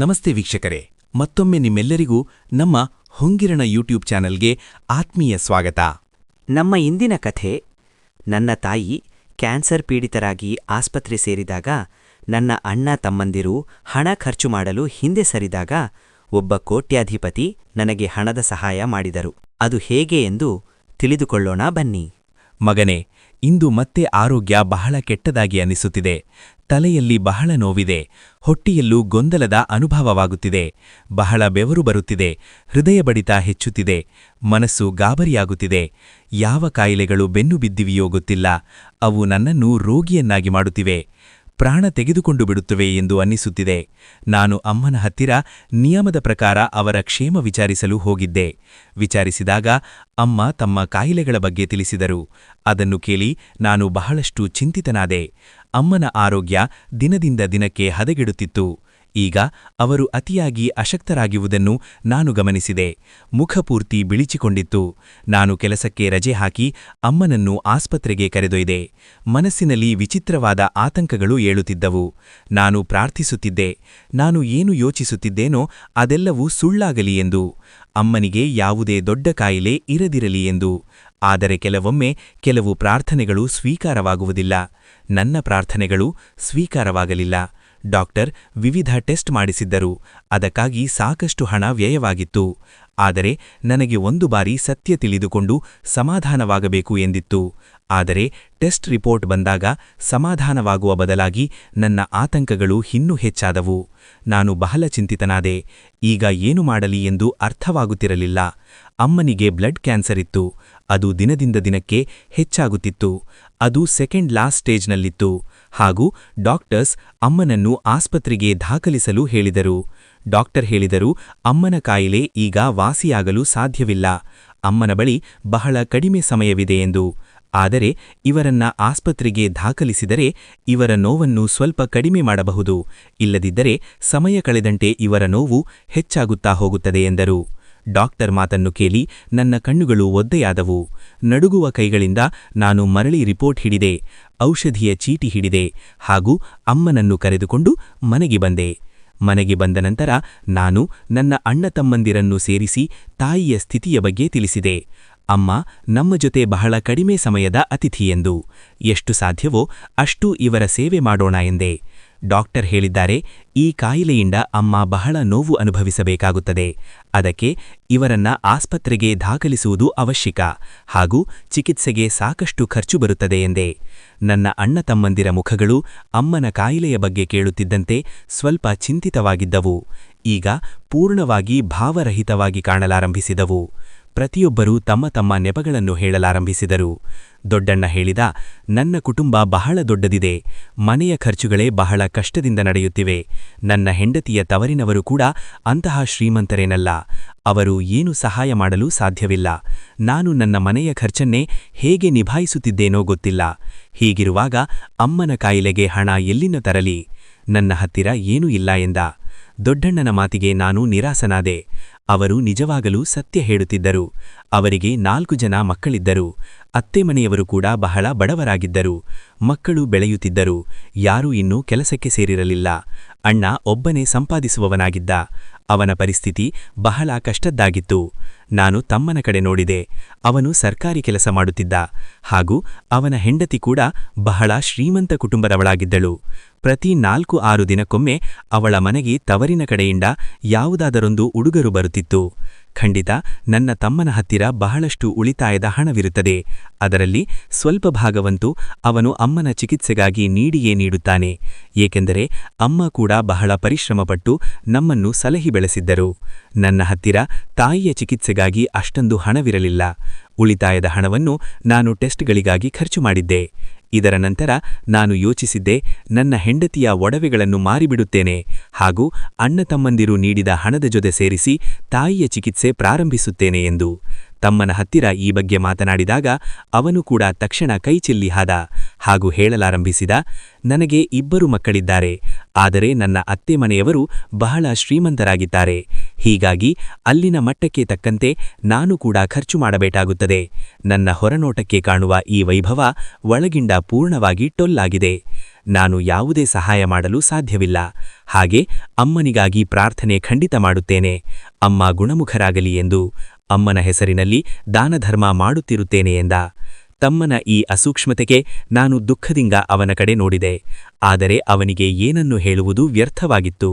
ನಮಸ್ತೆ ವೀಕ್ಷಕರೇ, ಮತ್ತೊಮ್ಮೆ ನಿಮ್ಮೆಲ್ಲರಿಗೂ ನಮ್ಮ ಹೊಂಗಿರಣ ಯೂಟ್ಯೂಬ್ ಚಾನೆಲ್ಗೆ ಆತ್ಮೀಯ ಸ್ವಾಗತ. ನಮ್ಮ ಇಂದಿನ ಕಥೆ, ನನ್ನ ತಾಯಿ ಕ್ಯಾನ್ಸರ್ ಪೀಡಿತರಾಗಿ ಆಸ್ಪತ್ರೆ ಸೇರಿದಾಗ ನನ್ನ ಅಣ್ಣ ತಮ್ಮಂದಿರು ಹಣ ಖರ್ಚು ಮಾಡಲು ಹಿಂದೆ ಸರಿದಾಗ ಒಬ್ಬ ಕೋಟ್ಯಾಧಿಪತಿ ನನಗೆ ಹಣದ ಸಹಾಯ ಮಾಡಿದರು. ಅದು ಹೇಗೆ ಎಂದು ತಿಳಿದುಕೊಳ್ಳೋಣ ಬನ್ನಿ. ಮಗನೇ, ಇಂದು ಮತ್ತೆ ಆರೋಗ್ಯ ಬಹಳ ಕೆಟ್ಟದಾಗಿ ಅನಿಸುತ್ತಿದೆ. ತಲೆಯಲ್ಲಿ ಬಹಳ ನೋವಿದೆ, ಹೊಟ್ಟೆಯಲ್ಲೂ ಗೊಂದಲದ ಅನುಭವವಾಗುತ್ತಿದೆ, ಬಹಳ ಬೆವರು ಬರುತ್ತಿದೆ, ಹೃದಯ ಬಡಿತ ಹೆಚ್ಚುತ್ತಿದೆ, ಮನಸ್ಸು ಗಾಬರಿಯಾಗುತ್ತಿದೆ. ಯಾವ ಕಾಯಿಲೆಗಳು ಬೆನ್ನು ಬಿದ್ದಿವೆಯೋ ಗೊತ್ತಿಲ್ಲ. ಅವು ನನ್ನನ್ನು ರೋಗಿಯನ್ನಾಗಿ ಮಾಡುತ್ತಿವೆ, ಪ್ರಾಣ ತೆಗೆದುಕೊಂಡು ಬಿಡುತ್ತವೆ ಎಂದು ಅನ್ನಿಸುತ್ತಿದೆ. ನಾನು ಅಮ್ಮನ ಹತ್ತಿರ ನಿಯಮದ ಪ್ರಕಾರ ಅವರ ಕ್ಷೇಮ ವಿಚಾರಿಸಲು ಹೋಗಿದ್ದೆ. ವಿಚಾರಿಸಿದಾಗ ಅಮ್ಮ ತಮ್ಮ ಕಾಯಿಲೆಗಳ ಬಗ್ಗೆ ತಿಳಿಸಿದರು. ಅದನ್ನು ಕೇಳಿ ನಾನು ಬಹಳಷ್ಟು ಚಿಂತಿತನಾದೆ. ಅಮ್ಮನ ಆರೋಗ್ಯ ದಿನದಿಂದ ದಿನಕ್ಕೆ ಹದಗೆಡುತ್ತಿತ್ತು. ಈಗ ಅವರು ಅತಿಯಾಗಿ ಅಶಕ್ತರಾಗಿರುವುದನ್ನು ನಾನು ಗಮನಿಸಿದೆ. ಮುಖಪೂರ್ತಿ ಬಿಳಿಚಿಕೊಂಡಿತ್ತು. ನಾನು ಕೆಲಸಕ್ಕೆ ರಜೆ ಹಾಕಿ ಅಮ್ಮನನ್ನು ಆಸ್ಪತ್ರೆಗೆ ಕರೆದೊಯ್ದೆ. ಮನಸ್ಸಿನಲ್ಲಿ ವಿಚಿತ್ರವಾದ ಆತಂಕಗಳು ಏಳುತ್ತಿದ್ದವು. ನಾನು ಪ್ರಾರ್ಥಿಸುತ್ತಿದ್ದೆ. ನಾನು ಏನು ಯೋಚಿಸುತ್ತಿದ್ದೇನೋ ಅದೆಲ್ಲವೂ ಸುಳ್ಳಾಗಲಿ ಎಂದು, ಅಮ್ಮನಿಗೆ ಯಾವುದೇ ದೊಡ್ಡ ಕಾಯಿಲೆ ಇರದಿರಲಿ ಎಂದು. ಆದರೆ ಕೆಲವು ಪ್ರಾರ್ಥನೆಗಳು ಸ್ವೀಕಾರವಾಗುವುದಿಲ್ಲ. ನನ್ನ ಪ್ರಾರ್ಥನೆಗಳು ಸ್ವೀಕಾರವಾಗಲಿಲ್ಲ. ಡಾಕ್ಟರ್ ವಿವಿಧ ಟೆಸ್ಟ್ ಮಾಡಿಸಿದ್ದರು. ಅದಕ್ಕಾಗಿ ಸಾಕಷ್ಟು ಹಣ ವ್ಯಯವಾಗಿತ್ತು. ಆದರೆ ನನಗೆ ಒಂದು ಬಾರಿ ಸತ್ಯ ತಿಳಿದುಕೊಂಡು ಸಮಾಧಾನವಾಗಬೇಕು ಎಂದಿತ್ತು. ಆದರೆ ಟೆಸ್ಟ್ ರಿಪೋರ್ಟ್ ಬಂದಾಗ ಸಮಾಧಾನವಾಗುವ ಬದಲಾಗಿ ನನ್ನ ಆತಂಕಗಳು ಇನ್ನೂ ಹೆಚ್ಚಾದವು. ನಾನು ಬಹಳ ಚಿಂತಿತನಾದೆ. ಈಗ ಏನು ಮಾಡಲಿ ಎಂದು ಅರ್ಥವಾಗುತ್ತಿರಲಿಲ್ಲ. ಅಮ್ಮನಿಗೆ ಬ್ಲಡ್ ಕ್ಯಾನ್ಸರ್ ಇತ್ತು. ಅದು ದಿನದಿಂದ ದಿನಕ್ಕೆ ಹೆಚ್ಚಾಗುತ್ತಿತ್ತು. ಅದು ಸೆಕೆಂಡ್ ಲಾಸ್ಟ್ ಸ್ಟೇಜ್ನಲ್ಲಿತ್ತು. ಹಾಗೂ ಡಾಕ್ಟರ್ಸ್ ಅಮ್ಮನನ್ನು ಆಸ್ಪತ್ರೆಗೆ ದಾಖಲಿಸಲು ಹೇಳಿದರು. ಡಾಕ್ಟರ್ ಹೇಳಿದರು, ಅಮ್ಮನ ಕಾಯಿಲೆ ಈಗ ವಾಸಿಯಾಗಲು ಸಾಧ್ಯವಿಲ್ಲ. ಅಮ್ಮನ ಬಳಿ ಬಹಳ ಕಡಿಮೆ ಸಮಯವಿದೆ ಎಂದು. ಆದರೆ ಇವರನ್ನ ಆಸ್ಪತ್ರೆಗೆ ದಾಖಲಿಸಿದರೆ ಇವರ ನೋವನ್ನು ಸ್ವಲ್ಪ ಕಡಿಮೆ ಮಾಡಬಹುದು. ಇಲ್ಲದಿದ್ದರೆ ಸಮಯ ಕಳೆದಂತೆ ಇವರ ನೋವು ಹೆಚ್ಚಾಗುತ್ತಾ ಹೋಗುತ್ತದೆ ಎಂದರು. ಡಾಕ್ಟರ್ ಮಾತನ್ನು ಕೇಳಿ ನನ್ನ ಕಣ್ಣುಗಳು ಒದ್ದೆಯಾದವು. ನಡುಗುವ ಕೈಗಳಿಂದ ನಾನು ಮರಳಿ ರಿಪೋರ್ಟ್ ಹಿಡಿದೆ, ಔಷಧಿಯ ಚೀಟಿ ಹಿಡಿದೆ ಹಾಗೂ ಅಮ್ಮನನ್ನು ಕರೆದುಕೊಂಡು ಮನೆಗೆ ಬಂದೆ. ಮನೆಗೆ ಬಂದ ನಂತರ ನಾನು ನನ್ನ ಅಣ್ಣ ತಮ್ಮಂದಿರನ್ನು ಸೇರಿಸಿ ತಾಯಿಯ ಸ್ಥಿತಿಯ ಬಗ್ಗೆ ತಿಳಿಸಿದೆ. ಅಮ್ಮ ನಮ್ಮ ಜೊತೆ ಬಹಳ ಕಡಿಮೆ ಸಮಯದ ಅತಿಥಿ ಎಂದು, ಎಷ್ಟು ಸಾಧ್ಯವೋ ಅಷ್ಟು ಇವರ ಸೇವೆ ಮಾಡೋಣ ಎಂದೆ. ಡಾಕ್ಟರ್ ಹೇಳಿದ್ದಾರೆ, ಈ ಕಾಯಿಲೆಯಿಂದ ಅಮ್ಮ ಬಹಳ ನೋವು ಅನುಭವಿಸಬೇಕಾಗುತ್ತದೆ. ಅದಕ್ಕೆ ಇವರನ್ನ ಆಸ್ಪತ್ರೆಗೆ ದಾಖಲಿಸುವುದು ಅವಶ್ಯಕ ಹಾಗೂ ಚಿಕಿತ್ಸೆಗೆ ಸಾಕಷ್ಟು ಖರ್ಚು ಬರುತ್ತದೆ ಎಂದೆ. ನನ್ನ ಅಣ್ಣ ತಮ್ಮಂದಿರ ಮುಖಗಳು ಅಮ್ಮನ ಕಾಯಿಲೆಯ ಬಗ್ಗೆ ಕೇಳುತ್ತಿದ್ದಂತೆ ಸ್ವಲ್ಪ ಚಿಂತಿತವಾಗಿದ್ದವು. ಈಗ ಪೂರ್ಣವಾಗಿ ಭಾವರಹಿತವಾಗಿ ಕಾಣಲಾರಂಭಿಸಿದವು. ಪ್ರತಿಯೊಬ್ಬರೂ ತಮ್ಮ ತಮ್ಮ ನೆಪಗಳನ್ನು ಹೇಳಲಾರಂಭಿಸಿದರು. ದೊಡ್ಡಣ್ಣ ಹೇಳಿದ, ನನ್ನ ಕುಟುಂಬ ಬಹಳ ದೊಡ್ಡದಿದೆ. ಮನೆಯ ಖರ್ಚುಗಳೇ ಬಹಳ ಕಷ್ಟದಿಂದ ನಡೆಯುತ್ತಿವೆ. ನನ್ನ ಹೆಂಡತಿಯ ತವರಿನವರು ಕೂಡ ಅಂತಹ ಶ್ರೀಮಂತರೇನಲ್ಲ. ಅವರು ಏನು ಸಹಾಯ ಮಾಡಲು ಸಾಧ್ಯವಿಲ್ಲ. ನಾನು ನನ್ನ ಮನೆಯ ಖರ್ಚನ್ನೇ ಹೇಗೆ ನಿಭಾಯಿಸುತ್ತಿದ್ದೇನೋ ಗೊತ್ತಿಲ್ಲ. ಹೀಗಿರುವಾಗ ಅಮ್ಮನ ಕಾಯಿಲೆಗೆ ಹಣ ಎಲ್ಲಿಂದ ತರಲಿ? ನನ್ನ ಹತ್ತಿರ ಏನೂ ಇಲ್ಲ ಎಂದ. ದೊಡ್ಡಣ್ಣನ ಮಾತಿಗೆ ನಾನು ನಿರಾಸನಾದೆ. ಅವರು ನಿಜವಾಗಲೂ ಸತ್ಯ ಹೇಳುತ್ತಿದ್ದರು. ಅವರಿಗೆ 4 ಜನ ಮಕ್ಕಳಿದ್ದರು. ಅತ್ತೆ ಮನೆಯವರು ಕೂಡ ಬಹಳ ಬಡವರಾಗಿದ್ದರು. ಮಕ್ಕಳು ಬೆಳೆಯುತ್ತಿದ್ದರು. ಯಾರೂ ಇನ್ನೂ ಕೆಲಸಕ್ಕೆ ಸೇರಿರಲಿಲ್ಲ. ಅಣ್ಣ ಒಬ್ಬನೇ ಸಂಪಾದಿಸುವವನಾಗಿದ್ದ. ಅವನ ಪರಿಸ್ಥಿತಿ ಬಹಳ ಕಷ್ಟದ್ದಾಗಿತ್ತು. ನಾನು ತಮ್ಮನ ಕಡೆ ನೋಡಿದೆ. ಅವನು ಸರ್ಕಾರಿ ಕೆಲಸ ಮಾಡುತ್ತಿದ್ದ ಹಾಗೂ ಅವನ ಹೆಂಡತಿ ಕೂಡ ಬಹಳ ಶ್ರೀಮಂತ ಕುಟುಂಬದವಳಾಗಿದ್ದಳು. ಪ್ರತಿ 4-6 ದಿನಕ್ಕೊಮ್ಮೆ ಅವಳ ಮನೆಗೆ ತವರಿನ ಕಡೆಯಿಂದ ಯಾವುದಾದರೊಂದು ಉಡುಗೊರೆ ಬರುತ್ತಿತ್ತು. ಖಂಡಿತ ನನ್ನ ತಮ್ಮನ ಹತ್ತಿರ ಬಹಳಷ್ಟು ಉಳಿತಾಯದ ಹಣವಿರುತ್ತದೆ. ಅದರಲ್ಲಿ ಸ್ವಲ್ಪ ಭಾಗವಂತೂ ಅವನು ಅಮ್ಮನ ಚಿಕಿತ್ಸೆಗಾಗಿ ನೀಡಿಯೇ ನೀಡುತ್ತಾನೆ. ಏಕೆಂದರೆ ಅಮ್ಮ ಕೂಡ ಬಹಳ ಪರಿಶ್ರಮಪಟ್ಟು ನಮ್ಮನ್ನು ಸಲಹಿ ಬೆಳೆಸಿದ್ದರು. ನನ್ನ ಹತ್ತಿರ ತಾಯಿಯ ಚಿಕಿತ್ಸೆಗಾಗಿ ಅಷ್ಟೊಂದು ಹಣವಿರಲಿಲ್ಲ. ಉಳಿತಾಯದ ಹಣವನ್ನು ನಾನು ಟೆಸ್ಟ್ಗಳಿಗಾಗಿ ಖರ್ಚು ಮಾಡಿದ್ದೆ. ಇದರ ನಂತರ ನಾನು ಯೋಚಿಸಿದ್ದೆ, ನನ್ನ ಹೆಂಡತಿಯ ಒಡವೆಗಳನ್ನು ಮಾರಿಬಿಡುತ್ತೇನೆ ಹಾಗೂ ಅಣ್ಣ ತಮ್ಮಂದಿರು ನೀಡಿದ ಹಣದ ಜೊತೆ ಸೇರಿಸಿ ತಾಯಿಯ ಚಿಕಿತ್ಸೆ ಪ್ರಾರಂಭಿಸುತ್ತೇನೆ ಎಂದು. ತಮ್ಮನ ಹತ್ತಿರ ಈ ಬಗ್ಗೆ ಮಾತನಾಡಿದಾಗ ಅವನು ಕೂಡ ತಕ್ಷಣ ಕೈಚೆಲ್ಲಿ ಹಾದ ಹಾಗೂ ಹೇಳಲಾರಂಭಿಸಿದ, ನನಗೆ 2 ಮಕ್ಕಳಿದ್ದಾರೆ. ಆದರೆ ನನ್ನ ಅತ್ತೆ ಮನೆಯವರು ಬಹಳ ಶ್ರೀಮಂತರಾಗಿದ್ದಾರೆ. ಹೀಗಾಗಿ ಅಲ್ಲಿನ ಮಟ್ಟಕ್ಕೆ ತಕ್ಕಂತೆ ನಾನು ಕೂಡ ಖರ್ಚು ಮಾಡಬೇಕಾಗುತ್ತದೆ. ನನ್ನ ಹೊರನೋಟಕ್ಕೆ ಕಾಣುವ ಈ ವೈಭವ ಒಳಗಿಂದ ಪೂರ್ಣವಾಗಿ ಟೊಲ್ಲಾಗಿದೆ. ನಾನು ಯಾವುದೇ ಸಹಾಯ ಮಾಡಲು ಸಾಧ್ಯವಿಲ್ಲ. ಹಾಗೆ ಅಮ್ಮನಿಗಾಗಿ ಪ್ರಾರ್ಥನೆ ಖಂಡಿತ ಮಾಡುತ್ತೇನೆ. ಅಮ್ಮ ಗುಣಮುಖರಾಗಲಿ ಎಂದು. ಅಮ್ಮನ ಹೆಸರಿನಲ್ಲಿ ದಾನಧರ್ಮ ಮಾಡುತ್ತಿರುತ್ತೇನೆ ಎಂದ. ತಮ್ಮನ ಈ ಅಸೂಕ್ಷ್ಮತೆಗೆ ನಾನು ದುಃಖದಿಂದ ಅವನ ಕಡೆ ನೋಡಿದೆ. ಆದರೆ ಅವನಿಗೆ ಏನನ್ನು ಹೇಳುವುದು ವ್ಯರ್ಥವಾಗಿತ್ತು.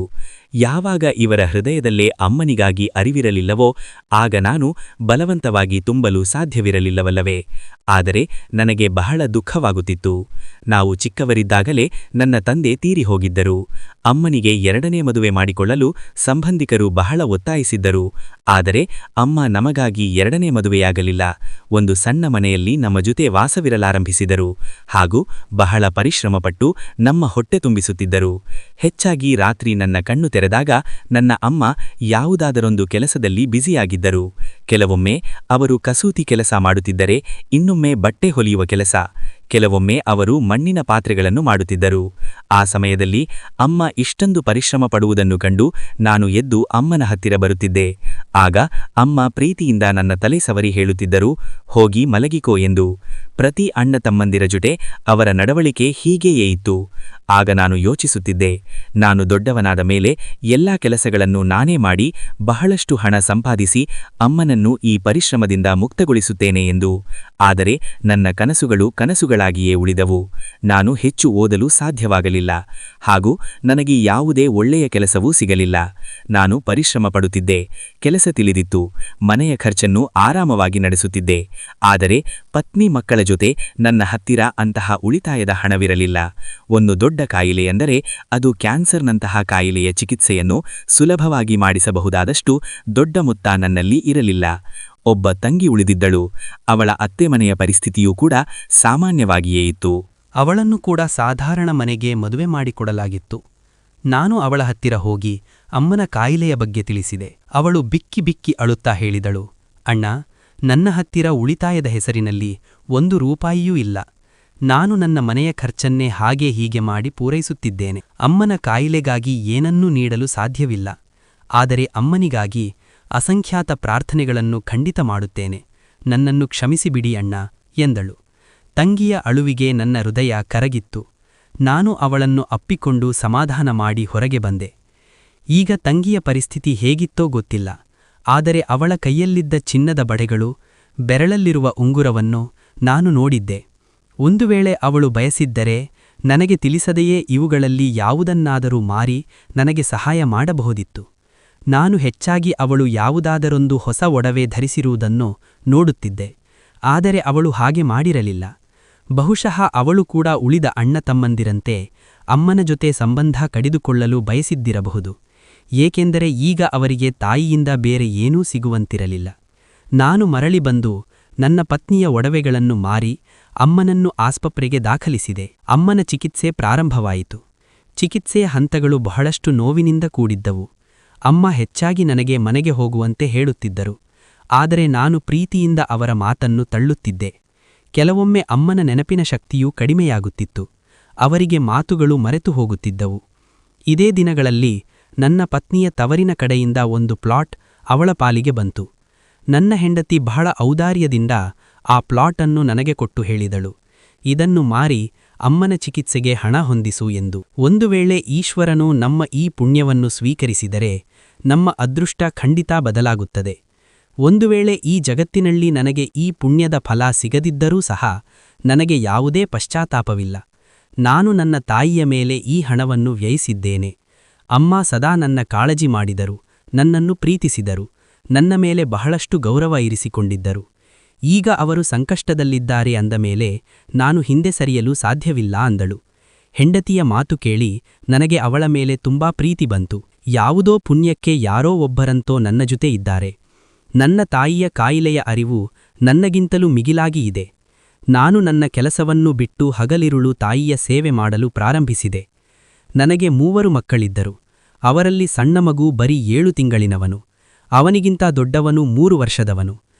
ಯಾವಾಗ ಇವರ ಹೃದಯದಲ್ಲೇ ಅಮ್ಮನಿಗಾಗಿ ಅರಿವಿರಲಿಲ್ಲವೋ ಆಗ ನಾನು ಬಲವಂತವಾಗಿ ತುಂಬಲು ಸಾಧ್ಯವಿರಲಿಲ್ಲವಲ್ಲವೇ. ಆದರೆ ನನಗೆ ಬಹಳ ದುಃಖವಾಗುತ್ತಿತ್ತು. ನಾವು ಚಿಕ್ಕವರಿದ್ದಾಗಲೇ ನನ್ನ ತಂದೆ ತೀರಿ ಹೋಗಿದ್ದರು. ಅಮ್ಮನಿಗೆ 2ನೇ ಮದುವೆ ಮಾಡಿಕೊಳ್ಳಲು ಸಂಬಂಧಿಕರು ಬಹಳ ಒತ್ತಾಯಿಸಿದ್ದರು. ಆದರೆ ಅಮ್ಮ ನಮಗಾಗಿ 2ನೇ ಮದುವೆಯಾಗಲಿಲ್ಲ. ಒಂದು ಸಣ್ಣ ಮನೆಯಲ್ಲಿ ನಮ್ಮ ಜೊತೆ ವಾಸವಿರಲಾರಂಭಿಸಿದರು. ಹಾಗೂ ಬಹಳ ಪರಿಶ್ರಮಪಟ್ಟು ನಮ್ಮ ಹೊಟ್ಟೆ ತುಂಬಿಸುತ್ತಿದ್ದರು. ಹೆಚ್ಚಾಗಿ ರಾತ್ರಿ ನನ್ನ ಕಣ್ಣು ತೆರೆದಾಗ ನನ್ನ ಅಮ್ಮ ಯಾವುದಾದರೊಂದು ಕೆಲಸದಲ್ಲಿ ಬ್ಯುಸಿಯಾಗಿದ್ದರು. ಕೆಲವೊಮ್ಮೆ ಅವರು ಕಸೂತಿ ಕೆಲಸ ಮಾಡುತ್ತಿದ್ದರೆ, ಇನ್ನೊಮ್ಮೆ ಬಟ್ಟೆ ಹೊಲಿಯುವ ಕೆಲಸ, ಕೆಲವೊಮ್ಮೆ ಅವರು ಮಣ್ಣಿನ ಪಾತ್ರೆಗಳನ್ನು ಮಾಡುತ್ತಿದ್ದರು. ಆ ಸಮಯದಲ್ಲಿ ಅಮ್ಮ ಇಷ್ಟೊಂದು ಪರಿಶ್ರಮ ಪಡುವುದನ್ನು ಕಂಡು ನಾನು ಎದ್ದು ಅಮ್ಮನ ಹತ್ತಿರ ಬರುತ್ತಿದ್ದೆ. ಆಗ ಅಮ್ಮ ಪ್ರೀತಿಯಿಂದ ನನ್ನ ತಲೆ ಸವರಿ ಹೇಳುತ್ತಿದ್ದರು, ಹೋಗಿ ಮಲಗಿಕೋ ಎಂದು. ಪ್ರತಿ ಅಣ್ಣ ತಮ್ಮಂದಿರ ಜೊತೆ ಅವರ ನಡವಳಿಕೆ ಹೀಗೆಯೇ ಇತ್ತು. ಆಗ ನಾನು ಯೋಚಿಸುತ್ತಿದ್ದೆ, ನಾನು ದೊಡ್ಡವನಾದ ಮೇಲೆ ಎಲ್ಲಾ ಕೆಲಸಗಳನ್ನು ನಾನೇ ಮಾಡಿ ಬಹಳಷ್ಟು ಹಣ ಸಂಪಾದಿಸಿ ಅಮ್ಮನನ್ನು ಈ ಪರಿಶ್ರಮದಿಂದ ಮುಕ್ತಗೊಳಿಸುತ್ತೇನೆ ಎಂದು. ಆದರೆ ನನ್ನ ಕನಸುಗಳು ಕನಸುಗಳಾಗಿಯೇ ಉಳಿದವು. ನಾನು ಹೆಚ್ಚು ಓದಲು ಸಾಧ್ಯವಾಗಲಿಲ್ಲ. ಹಾಗೂ ನನಗೆ ಯಾವುದೇ ಒಳ್ಳೆಯ ಕೆಲಸವೂ ಸಿಗಲಿಲ್ಲ. ನಾನು ಪರಿಶ್ರಮ ಪಡುತ್ತಿದ್ದೆ, ಕೆಲಸ ತಿಳಿದಿತ್ತು, ಮನೆಯ ಖರ್ಚನ್ನು ಆರಾಮವಾಗಿ ನಡೆಸುತ್ತಿದ್ದೆ. ಆದರೆ ಪತ್ನಿ ಮಕ್ಕಳ ಜೊತೆ ನನ್ನ ಹತ್ತಿರ ಅಂತಹ ಉಳಿತಾಯದ ಹಣವಿರಲಿಲ್ಲ. ಒಂದು ದೊಡ್ಡ ಕಾಯಿಲೆ ಎಂದರೆ ಅದು ಕ್ಯಾನ್ಸರ್ನಂತಹ ಕಾಯಿಲೆಯ ಚಿಕಿತ್ಸೆಯನ್ನು ಸುಲಭವಾಗಿ ಮಾಡಿಸಬಹುದಾದಷ್ಟು ದೊಡ್ಡ ಮೊತ್ತ ನನ್ನಲ್ಲಿ ಇರಲಿಲ್ಲ. ಒಬ್ಬ ತಂಗಿ ಉಳಿದಿದ್ದಳು. ಅವಳ ಅತ್ತೆ ಮನೆಯ ಪರಿಸ್ಥಿತಿಯೂ ಕೂಡ ಸಾಮಾನ್ಯವಾಗಿಯೇ ಇತ್ತು. ಅವಳನ್ನು ಕೂಡ ಸಾಧಾರಣ ಮನೆಗೆ ಮದುವೆ ಮಾಡಿಕೊಡಲಾಗಿತ್ತು. ನಾನು ಅವಳ ಹತ್ತಿರ ಹೋಗಿ ಅಮ್ಮನ ಕಾಯಿಲೆಯ ಬಗ್ಗೆ ತಿಳಿಸಿದೆ. ಅವಳು ಬಿಕ್ಕಿ ಬಿಕ್ಕಿ ಅಳುತ್ತಾ ಹೇಳಿದಳು, ಅಣ್ಣ, ನನ್ನ ಹತ್ತಿರ ಉಳಿತಾಯದ ಹೆಸರಿನಲ್ಲಿ 1 ರೂಪಾಯಿಯೂ ಇಲ್ಲ. ನಾನು ನನ್ನ ಮನೆಯ ಖರ್ಚನ್ನೇ ಹಾಗೆ ಹೀಗೆ ಮಾಡಿ ಪೂರೈಸುತ್ತಿದ್ದೇನೆ. ಅಮ್ಮನ ಕಾಯಿಲೆಗಾಗಿ ಏನನ್ನೂ ನೀಡಲು ಸಾಧ್ಯವಿಲ್ಲ. ಆದರೆ ಅಮ್ಮನಿಗಾಗಿ ಅಸಂಖ್ಯಾತ ಪ್ರಾರ್ಥನೆಗಳನ್ನು ಖಂಡಿತ ಮಾಡುತ್ತೇನೆ. ನನ್ನನ್ನು ಕ್ಷಮಿಸಿಬಿಡಿ ಅಣ್ಣ ಎಂದಳು. ತಂಗಿಯ ಅಳುವಿಗೆ ನನ್ನ ಹೃದಯ ಕರಗಿತ್ತು. ನಾನು ಅವಳನ್ನು ಅಪ್ಪಿಕೊಂಡು ಸಮಾಧಾನ ಮಾಡಿ ಹೊರಗೆ ಬಂದೆ. ಈಗ ತಂಗಿಯ ಪರಿಸ್ಥಿತಿ ಹೇಗಿತ್ತೋ ಗೊತ್ತಿಲ್ಲ. ಆದರೆ ಅವಳ ಕೈಯಲ್ಲಿದ್ದ ಚಿನ್ನದ ಬಳೆಗಳು, ಬೆರಳಲ್ಲಿರುವ ಉಂಗುರವನ್ನು ನಾನು ನೋಡಿದ್ದೆ. ಒಂದು ವೇಳೆ ಅವಳು ಬಯಸಿದ್ದರೆ ನನಗೆ ತಿಳಿಸದೆಯೇ ಇವುಗಳಲ್ಲಿ ಯಾವುದನ್ನಾದರೂ ಮಾರಿ ನನಗೆ ಸಹಾಯ ಮಾಡಬಹುದಿತ್ತು. ನಾನು ಹೆಚ್ಚಾಗಿ ಅವಳು ಯಾವುದಾದರೊಂದು ಹೊಸ ಒಡವೆ ಧರಿಸಿರುವುದನ್ನು ನೋಡುತ್ತಿದ್ದೆ. ಆದರೆ ಅವಳು ಹಾಗೆ ಮಾಡಿರಲಿಲ್ಲ. ಬಹುಶಃ ಅವಳು ಕೂಡ ಉಳಿದ ಅಣ್ಣ ತಮ್ಮಂದಿರಂತೆ ಅಮ್ಮನ ಜೊತೆ ಸಂಬಂಧ ಕಡಿದುಕೊಳ್ಳಲು ಬಯಸಿದ್ದಿರಬಹುದು. ಏಕೆಂದರೆ ಈಗ ಅವರಿಗೆ ತಾಯಿಯಿಂದ ಬೇರೆ ಏನೂ ಸಿಗುವಂತಿರಲಿಲ್ಲ. ನಾನು ಮರಳಿ ಬಂದು ನನ್ನ ಪತ್ನಿಯ ಒಡವೆಗಳನ್ನು ಮಾರಿ ಅಮ್ಮನನ್ನು ಆಸ್ಪತ್ರೆಗೆ ದಾಖಲಿಸಿದೆ. ಅಮ್ಮನ ಚಿಕಿತ್ಸೆ ಪ್ರಾರಂಭವಾಯಿತು. ಚಿಕಿತ್ಸೆಯ ಹಂತಗಳು ಬಹಳಷ್ಟು ನೋವಿನಿಂದ ಕೂಡಿದ್ದವು. ಅಮ್ಮ ಹೆಚ್ಚಾಗಿ ನನಗೆ ಮನೆಗೆ ಹೋಗುವಂತೆ ಹೇಳುತ್ತಿದ್ದರು. ಆದರೆ ನಾನು ಪ್ರೀತಿಯಿಂದ ಅವರ ಮಾತನ್ನು ತಳ್ಳುತ್ತಿದ್ದೆ. ಕೆಲವೊಮ್ಮೆ ಅಮ್ಮನ ನೆನಪಿನ ಶಕ್ತಿಯೂ ಕಡಿಮೆಯಾಗುತ್ತಿತ್ತು. ಅವರಿಗೆ ಮಾತುಗಳು ಮರೆತು ಹೋಗುತ್ತಿದ್ದವು. ಇದೇ ದಿನಗಳಲ್ಲಿ ನನ್ನ ಪತ್ನಿಯ ತವರಿನ ಕಡೆಯಿಂದ ಒಂದು ಪ್ಲಾಟ್ ಅವಳ ಪಾಲಿಗೆ ಬಂತು. ನನ್ನ ಹೆಂಡತಿ ಬಹಳ ಔದಾರ್ಯದಿಂದ ಆ ಪ್ಲಾಟ್ ಅನ್ನು ನನಗೆ ಕೊಟ್ಟು ಹೇಳಿದಳು, ಇದನ್ನು ಮಾರಿ ಅಮ್ಮನ ಚಿಕಿತ್ಸೆಗೆ ಹಣ ಹೊಂದಿಸು ಎಂದು. ಒಂದು ವೇಳೆ ಈಶ್ವರನು ನಮ್ಮ ಈ ಪುಣ್ಯವನ್ನು ಸ್ವೀಕರಿಸಿದರೆ ನಮ್ಮ ಅದೃಷ್ಟ ಖಂಡಿತ ಬದಲಾಗುತ್ತದೆ. ಒಂದು ವೇಳೆ ಈ ಜಗತ್ತಿನಲ್ಲಿ ನನಗೆ ಈ ಪುಣ್ಯದ ಫಲ ಸಿಗದಿದ್ದರೂ ಸಹ ನನಗೆ ಯಾವುದೇ ಪಶ್ಚಾತ್ತಾಪವಿಲ್ಲ. ನಾನು ನನ್ನ ತಾಯಿಯ ಮೇಲೆ ಈ ಹಣವನ್ನು ವ್ಯಯಿಸಿದ್ದೇನೆ. ಅಮ್ಮ ಸದಾ ನನ್ನ ಕಾಳಜಿ ಮಾಡಿದರು, ನನ್ನನ್ನು ಪ್ರೀತಿಸಿದರು, ನನ್ನ ಮೇಲೆ ಬಹಳಷ್ಟು ಗೌರವ ಇರಿಸಿಕೊಂಡಿದ್ದರು. ಈಗ ಅವರು ಸಂಕಷ್ಟದಲ್ಲಿದ್ದಾರೆ ಅಂದ ಮೇಲೆ ನಾನು ಹಿಂದೆ ಸರಿಯಲು ಸಾಧ್ಯವಿಲ್ಲ ಅಂದಳು. ಹೆಂಡತಿಯ ಮಾತು ಕೇಳಿ ನನಗೆ ಅವಳ ಮೇಲೆ ತುಂಬಾ ಪ್ರೀತಿ ಬಂತು. ಯಾವುದೋ ಪುಣ್ಯಕ್ಕೆ ಯಾರೋ ಒಬ್ಬರಂತೋ ನನ್ನ ಜೊತೆ ಇದ್ದಾರೆ. ನನ್ನ ತಾಯಿಯ ಕಾಯಿಲೆಯ ಅರಿವು ನನ್ನಗಿಂತಲೂ ಮಿಗಿಲಾಗಿ ಇದೆ. ನಾನು ನನ್ನ ಕೆಲಸವನ್ನು ಬಿಟ್ಟು ಹಗಲಿರುಳು ತಾಯಿಯ ಸೇವೆ ಮಾಡಲು ಪ್ರಾರಂಭಿಸಿದೆ. ನನಗೆ 3 ಮಕ್ಕಳಿದ್ದರು. ಅವರಲ್ಲಿ ಸಣ್ಣ ಮಗು ಬರೀ 7 ತಿಂಗಳಿನವನು. ಅವನಿಗಿಂತ ದೊಡ್ಡವನು 3 ವರ್ಷದವನು.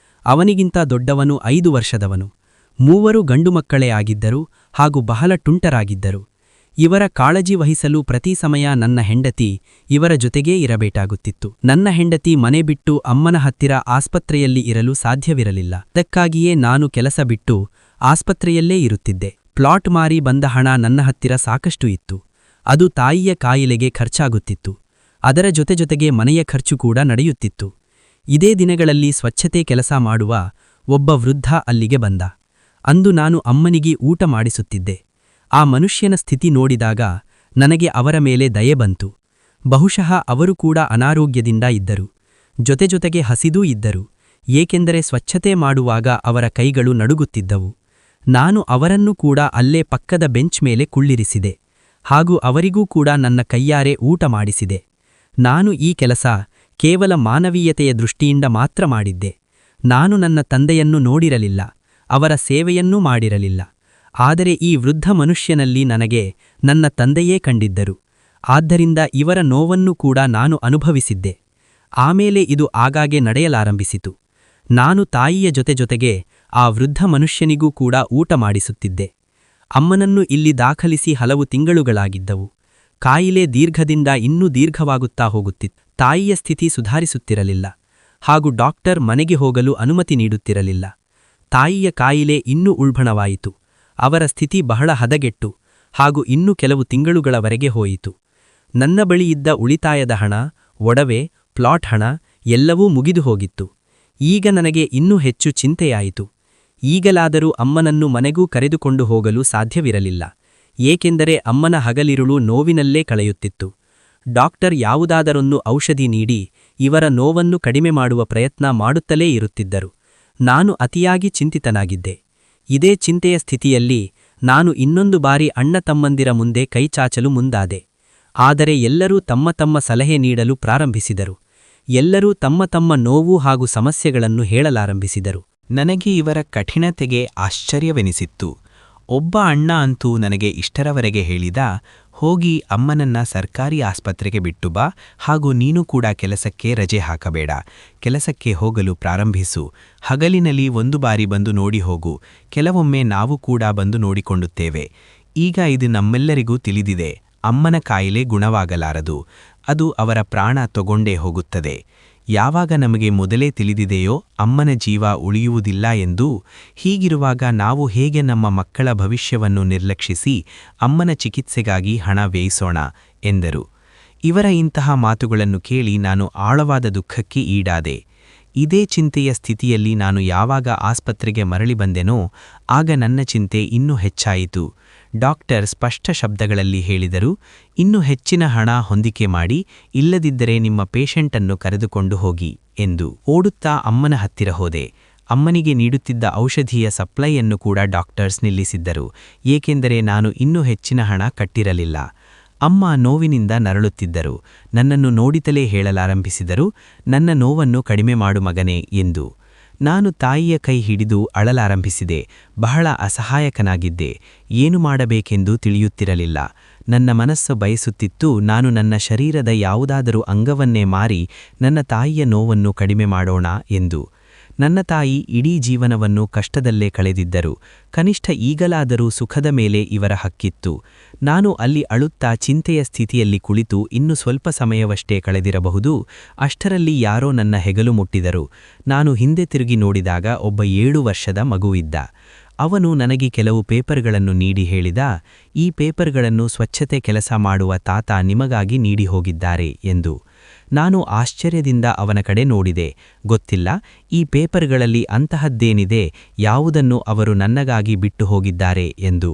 ಅವನಿಗಿಂತ ದೊಡ್ಡವನು 5 ವರ್ಷದವನು. 3 ಗಂಡು ಮಕ್ಕಳೇ ಆಗಿದ್ದರು ಹಾಗೂ ಬಹಳ ತುಂಟರಾಗಿದ್ದರು. ಇವರ ಕಾಳಜಿ ವಹಿಸಲು ಪ್ರತಿ ಸಮಯ ನನ್ನ ಹೆಂಡತಿ ಇವರ ಜೊತೆಗೇ ಇರಬೇಕಾಗುತ್ತಿತ್ತು. ನನ್ನ ಹೆಂಡತಿ ಮನೆ ಬಿಟ್ಟು ಅಮ್ಮನ ಹತ್ತಿರ ಆಸ್ಪತ್ರೆಯಲ್ಲಿ ಇರಲು ಸಾಧ್ಯವಿರಲಿಲ್ಲ. ಅದಕ್ಕಾಗಿಯೇ ನಾನು ಕೆಲಸ ಬಿಟ್ಟು ಆಸ್ಪತ್ರೆಯಲ್ಲೇ ಇರುತ್ತಿದ್ದೆ. ಪ್ಲಾಟ್ ಮಾರಿ ಬಂದ ಹಣ ನನ್ನ ಹತ್ತಿರ ಸಾಕಷ್ಟು ಇತ್ತು. ಅದು ತಾಯಿಯ ಕಾಯಿಲೆಗೆ ಖರ್ಚಾಗುತ್ತಿತ್ತು. ಅದರ ಜೊತೆಗೆ ಮನೆಯ ಖರ್ಚು ಕೂಡ ನಡೆಯುತ್ತಿತ್ತು. ಇದೇ ದಿನಗಳಲ್ಲಿ ಸ್ವಚ್ಛತೆ ಕೆಲಸ ಮಾಡುವ ಒಬ್ಬ ವೃದ್ಧ ಅಲ್ಲಿಗೆ ಬಂದ. ಅಂದು ನಾನು ಅಮ್ಮನಿಗೆ ಊಟ ಮಾಡಿಸುತ್ತಿದ್ದೆ. ಆ ಮನುಷ್ಯನ ಸ್ಥಿತಿ ನೋಡಿದಾಗ ನನಗೆ ಅವರ ಮೇಲೆ ದಯೆ ಬಂತು. ಬಹುಶಃ ಅವರು ಕೂಡ ಅನಾರೋಗ್ಯದಿಂದ ಇದ್ದರು. ಜೊತೆಗೆ ಹಸಿದೂ ಇದ್ದರು. ಏಕೆಂದರೆ ಸ್ವಚ್ಛತೆ ಮಾಡುವಾಗ ಅವರ ಕೈಗಳು ನಡುಗುತ್ತಿದ್ದವು. ನಾನು ಅವರನ್ನು ಕೂಡ ಅಲ್ಲೇ ಪಕ್ಕದ ಬೆಂಚ್ ಮೇಲೆ ಕುಳ್ಳಿರಿಸಿದೆ. ಹಾಗೂ ಅವರಿಗೂ ಕೂಡ ನನ್ನ ಕೈಯಾರೆ ಊಟ ಮಾಡಿಸಿದೆ. ನಾನು ಈ ಕೆಲಸ ಕೇವಲ ಮಾನವೀಯತೆಯ ದೃಷ್ಟಿಯಿಂದ ಮಾತ್ರ ಮಾಡಿದ್ದೆ. ನಾನು ನನ್ನ ತಂದೆಯನ್ನು ನೋಡಿರಲಿಲ್ಲ, ಅವರ ಸೇವೆಯನ್ನೂ ಮಾಡಿರಲಿಲ್ಲ. ಆದರೆ ಈ ವೃದ್ಧ ಮನುಷ್ಯನಲ್ಲಿ ನನಗೆ ನನ್ನ ತಂದೆಯೇ ಕಂಡಿದ್ದರು. ಆದ್ದರಿಂದ ಇವರ ನೋವನ್ನು ಕೂಡ ನಾನು ಅನುಭವಿಸಿದ್ದೆ. ಆಮೇಲೆ ಇದು ಆಗಾಗ್ಗೆ ನಡೆಯಲಾರಂಭಿಸಿತು. ನಾನು ತಾಯಿಯ ಜೊತೆಗೆ ಆ ವೃದ್ಧ ಮನುಷ್ಯನಿಗೂ ಕೂಡ ಊಟ ಮಾಡಿಸುತ್ತಿದ್ದೆ. ಅಮ್ಮನನ್ನು ಇಲ್ಲಿ ದಾಖಲಿಸಿ ಹಲವು ತಿಂಗಳುಗಳಾಗಿದ್ದವು. ಕಾಯಿಲೆ ದೀರ್ಘದಿಂದ ಇನ್ನೂ ದೀರ್ಘವಾಗುತ್ತಾ ಹೋಗುತ್ತಿತ್ತು. ತಾಯಿಯ ಸ್ಥಿತಿ ಸುಧಾರಿಸುತ್ತಿರಲಿಲ್ಲ. ಹಾಗೂ ಡಾಕ್ಟರ್ ಮನೆಗೆ ಹೋಗಲು ಅನುಮತಿ ನೀಡುತ್ತಿರಲಿಲ್ಲ. ತಾಯಿಯ ಕಾಯಿಲೆ ಇನ್ನೂ ಉಲ್ಬಣವಾಯಿತು. ಅವರ ಸ್ಥಿತಿ ಬಹಳ ಹದಗೆಟ್ಟು ಹಾಗೂ ಇನ್ನೂ ಕೆಲವು ತಿಂಗಳುಗಳವರೆಗೆ ಹೋಯಿತು. ನನ್ನ ಬಳಿಯಿದ್ದ ಉಳಿತಾಯದ ಹಣ, ಒಡವೆ, ಪ್ಲಾಟ್ ಹಣ ಎಲ್ಲವೂ ಮುಗಿದು ಹೋಗಿತ್ತು. ಈಗ ನನಗೆ ಇನ್ನೂ ಹೆಚ್ಚು ಚಿಂತೆಯಾಯಿತು. ಈಗಲಾದರೂ ಅಮ್ಮನನ್ನು ಮನೆಗೂ ಕರೆದುಕೊಂಡು ಹೋಗಲು ಸಾಧ್ಯವಿರಲಿಲ್ಲ. ಏಕೆಂದರೆ ಅಮ್ಮನ ಹಗಲಿರುಳು ನೋವಿನಲ್ಲೇ ಕಳೆಯುತ್ತಿತ್ತು. ಡಾಕ್ಟರ್ ಯಾವುದಾದರೊಂದು ಔಷಧಿ ನೀಡಿ ಇವರ ನೋವನ್ನು ಕಡಿಮೆ ಮಾಡುವ ಪ್ರಯತ್ನ ಮಾಡುತ್ತಲೇ ಇರುತ್ತಿದ್ದರು. ನಾನು ಅತಿಯಾಗಿ ಚಿಂತಿತನಾಗಿದ್ದೆ. ಇದೇ ಚಿಂತೆಯ ಸ್ಥಿತಿಯಲ್ಲಿ ನಾನು ಇನ್ನೊಂದು ಬಾರಿ ಅಣ್ಣ ತಮ್ಮಂದಿರ ಮುಂದೆ ಕೈಚಾಚಲು ಮುಂದಾದೆ. ಆದರೆ ಎಲ್ಲರೂ ತಮ್ಮ ತಮ್ಮ ಸಲಹೆ ನೀಡಲು ಪ್ರಾರಂಭಿಸಿದರು. ಎಲ್ಲರೂ ತಮ್ಮ ತಮ್ಮ ನೋವು ಹಾಗೂ ಸಮಸ್ಯೆಗಳನ್ನು ಹೇಳಲಾರಂಭಿಸಿದರು. ನನಗೆ ಇವರ ಕಠಿಣತೆಗೆ ಆಶ್ಚರ್ಯವೆನಿಸಿತ್ತು. ಒಬ್ಬ ಅಣ್ಣ ಅಂತೂ ನನಗೆ ಇಷ್ಟರವರೆಗೆ ಹೇಳಿದ, ಹೋಗಿ ಅಮ್ಮನನ್ನ ಸರ್ಕಾರಿ ಆಸ್ಪತ್ರೆಗೆ ಬಿಟ್ಟು ಬಾ, ಹಾಗೂ ನೀನು ಕೂಡ ಕೆಲಸಕ್ಕೆ ರಜೆ ಹಾಕಬೇಡ, ಕೆಲಸಕ್ಕೆ ಹೋಗಲು ಪ್ರಾರಂಭಿಸು, ಹಗಲಿನಲ್ಲಿ ಒಂದು ಬಾರಿ ಬಂದು ನೋಡಿ ಹೋಗು, ಕೆಲವೊಮ್ಮೆ ನಾವು ಕೂಡ ಬಂದು ನೋಡಿಕೊಂಡುತ್ತೇವೆ. ಈಗ ಇದು ನಮ್ಮೆಲ್ಲರಿಗೂ ತಿಳಿದಿದೆ, ಅಮ್ಮನ ಕಾಯಿಲೆ ಗುಣವಾಗಲಾರದು, ಅದು ಅವರ ಪ್ರಾಣ ತಗೊಂಡೇ ಹೋಗುತ್ತದೆ. ಯಾವಾಗ ನಮಗೆ ಮೊದಲೇ ತಿಳಿದಿದೆಯೋ ಅಮ್ಮನ ಜೀವ ಉಳಿಯುವುದಿಲ್ಲ ಎಂದು, ಹೀಗಿರುವಾಗ ನಾವು ಹೇಗೆ ನಮ್ಮ ಮಕ್ಕಳ ಭವಿಷ್ಯವನ್ನು ನಿರ್ಲಕ್ಷಿಸಿ ಅಮ್ಮನ ಚಿಕಿತ್ಸೆಗಾಗಿ ಹಣ ವ್ಯಯಿಸೋಣ ಎಂದರು. ಇವರ ಇಂತಹ ಮಾತುಗಳನ್ನು ಕೇಳಿ ನಾನು ಆಳವಾದ ದುಃಖಕ್ಕೆ ಈಡಾದೆ. ಇದೇ ಚಿಂತೆಯ ಸ್ಥಿತಿಯಲ್ಲಿ ನಾನು ಯಾವಾಗ ಆಸ್ಪತ್ರೆಗೆ ಮರಳಿ ಬಂದೆನೋ ಆಗ ನನ್ನ ಚಿಂತೆ ಇನ್ನೂ ಹೆಚ್ಚಾಯಿತು. ಡಾಕ್ಟರ್ ಸ್ಪಷ್ಟ ಶಬ್ದಗಳಲ್ಲಿ ಹೇಳಿದರು, ಇನ್ನೂ ಹೆಚ್ಚಿನ ಹಣ ಹೊಂದಿಕೆ ಮಾಡಿ, ಇಲ್ಲದಿದ್ದರೆ ನಿಮ್ಮ ಪೇಷಂಟನ್ನು ಕರೆದುಕೊಂಡು ಹೋಗಿ ಎಂದು. ಓಡುತ್ತಾ ಅಮ್ಮನ ಹತ್ತಿರ ಹೋದೆ. ಅಮ್ಮನಿಗೆ ನೀಡುತ್ತಿದ್ದ ಔಷಧಿಯ ಸಪ್ಲೈಯನ್ನು ಕೂಡ ಡಾಕ್ಟರ್ಸ್ ನಿಲ್ಲಿಸಿದ್ದರು. ಏಕೆಂದರೆ ನಾನು ಇನ್ನೂ ಹೆಚ್ಚಿನ ಹಣ ಕಟ್ಟಿರಲಿಲ್ಲ. ಅಮ್ಮ ನೋವಿನಿಂದ ನರಳುತ್ತಿದ್ದರು. ನನ್ನನ್ನು ನೋಡಿತಲೇ ಹೇಳಲಾರಂಭಿಸಿದರು, ನನ್ನ ನೋವನ್ನು ಕಡಿಮೆ ಮಾಡು ಮಗನೇ ಎಂದು. ನಾನು ತಾಯಿಯ ಕೈ ಹಿಡಿದು ಅಳಲಾರಂಭಿಸಿದೆ. ಬಹಳ ಅಸಹಾಯಕನಾಗಿದ್ದೆ. ಏನು ಮಾಡಬೇಕೆಂದು ತಿಳಿಯುತ್ತಿರಲಿಲ್ಲ. ನನ್ನ ಮನಸ್ಸು ಬಯಸುತ್ತಿತ್ತು, ನಾನು ನನ್ನ ಶರೀರದ ಯಾವುದಾದರೂ ಅಂಗವನ್ನೇ ಮಾರಿ ನನ್ನ ತಾಯಿಯ ನೋವನ್ನು ಕಡಿಮೆ ಮಾಡೋಣ ಎಂದು. ನನ್ನ ತಾಯಿ ಇಡೀ ಜೀವನವನ್ನು ಕಷ್ಟದಲ್ಲೇ ಕಳೆದಿದ್ದರು. ಕನಿಷ್ಠ ಈಗಲಾದರೂ ಸುಖದ ಮೇಲೆ ಇವರ ಹಕ್ಕಿತ್ತು. ನಾನು ಅಲ್ಲಿ ಅಳುತ್ತಾ ಚಿಂತೆಯ ಸ್ಥಿತಿಯಲ್ಲಿ ಕುಳಿತು ಇನ್ನು ಸ್ವಲ್ಪ ಸಮಯವಷ್ಟೇ ಕಳೆದಿರಬಹುದು. ಅಷ್ಟರಲ್ಲಿ ಯಾರೋ ನನ್ನ ಹೆಗಲು ಮುಟ್ಟಿದರು. ನಾನು ಹಿಂದೆ ತಿರುಗಿ ನೋಡಿದಾಗ ಒಬ್ಬ 7 ವರ್ಷದ ಮಗುವಿದ್ದ. ಅವನು ನನಗೆ ಕೆಲವು ಪೇಪರ್ಗಳನ್ನು ನೀಡಿ ಹೇಳಿದ, ಈ ಪೇಪರ್ಗಳನ್ನು ಸ್ವಚ್ಛತೆ ಕೆಲಸ ಮಾಡುವ ತಾತ ನಿಮಗಾಗಿ ನೀಡಿ ಹೋಗಿದ್ದಾರೆ ಎಂದು. ನಾನು ಆಶ್ಚರ್ಯದಿಂದ ಅವನ ಕಡೆ ನೋಡಿದೆ. ಗೊತ್ತಿಲ್ಲ, ಈ ಪೇಪರ್ಗಳಲ್ಲಿ ಅಂತಹದ್ದೇನಿದೆ, ಯಾವುದನ್ನು ಅವರು ನನ್ನಗಾಗಿ ಬಿಟ್ಟು ಹೋಗಿದ್ದಾರೆ ಎಂದು.